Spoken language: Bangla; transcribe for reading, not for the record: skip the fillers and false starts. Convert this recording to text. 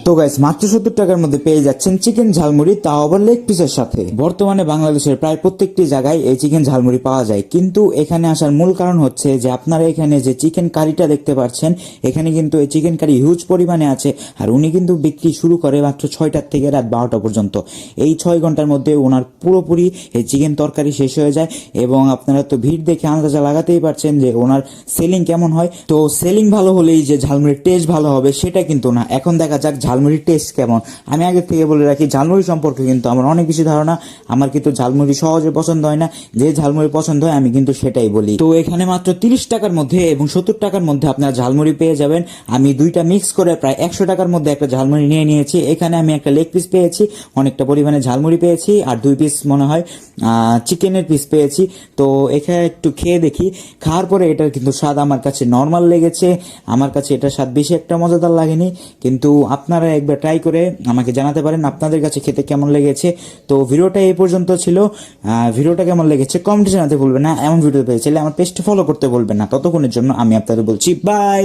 তো গাইস মাত্র 70 টাকার মধ্যে পেয়ে যাচ্ছেন চিকেন ঝালমুড়ি, তাও আবার লেগ পিসের সাথে। বর্তমানে বাংলাদেশের প্রায় প্রত্যেকটি জায়গায় এই চিকেন ঝালমুড়ি পাওয়া যায়, কিন্তু এখানে আসার মূল কারণ হচ্ছে যে আপনারা এখানে যে চিকেন কারিটা দেখতে পাচ্ছেন, এখানে কিন্তু এই চিকেন কারি হিউজ পরিমাণে আছে। আর উনি কিন্তু বিক্রি শুরু করে মাত্র 6টার থেকে রাত 12টা পর্যন্ত। এই 6 ঘন্টার মধ্যে ওনার পুরোপুরি এই চিকেন তরকারি শেষ হয়ে যায়। এবং আপনারা তো ভিড় দেখে আন্দাজা লাগাতেই পারছেন যে ওনার সেলিং কেমন হয়। তো সেলিং ভালো হলেই যে ঝালমুড়ির টেস্ট ভালো হবে সেটা কিন্তু না। এখন দেখা যাক ঝালমুড়ির টেস্ট কেমন। আমি আগে থেকে বলে রাখি, ঝালমুড়ি সম্পর্কে কিন্তু আমার অনেক বেশি ধারণা। আমার কিন্তু ঝালমুড়ি সহজে পছন্দ হয় না, যে ঝালমুড়ি পছন্দ হয় আমি কিন্তু সেটাই বলি। তো এখানে মাত্র 30 টাকার মধ্যে এবং 70 টাকার মধ্যে আপনারা ঝালমুড়ি পেয়ে যাবেন। আমি দুইটা মিক্স করে প্রায় 100 টাকার মধ্যে একটা ঝালমুড়ি নিয়ে নিয়েছি। এখানে আমি একটা লেগ পিস পেয়েছি, অনেকটা পরিমাণে ঝালমুড়ি পেয়েছি, আর 2 পিস মনে হয় চিকেনের পিস পেয়েছি। তো এখানে একটু খেয়ে দেখি। খাওয়ার পরে এটার কিন্তু স্বাদ আমার কাছে নর্মাল লেগেছে। আমার কাছে এটার স্বাদ বেশি একটা মজাদার লাগেনি, কিন্তু আপনারা একবার ট্রাই করে আমাকে জানাতে পারেন আপনাদের কাছে খেতে কেমন লেগেছে। তো ভিডিওটা এই পর্যন্ত ছিল। ভিডিওটা কেমন লেগেছে কমেন্টে জানাতে ভুলবেন না। এমন ভিডিও পেয়ে চাইলে আমার পেজটা ফলো করতে বলবেন না। ততক্ষণের জন্য আমি আপনাদের বলছি বাই।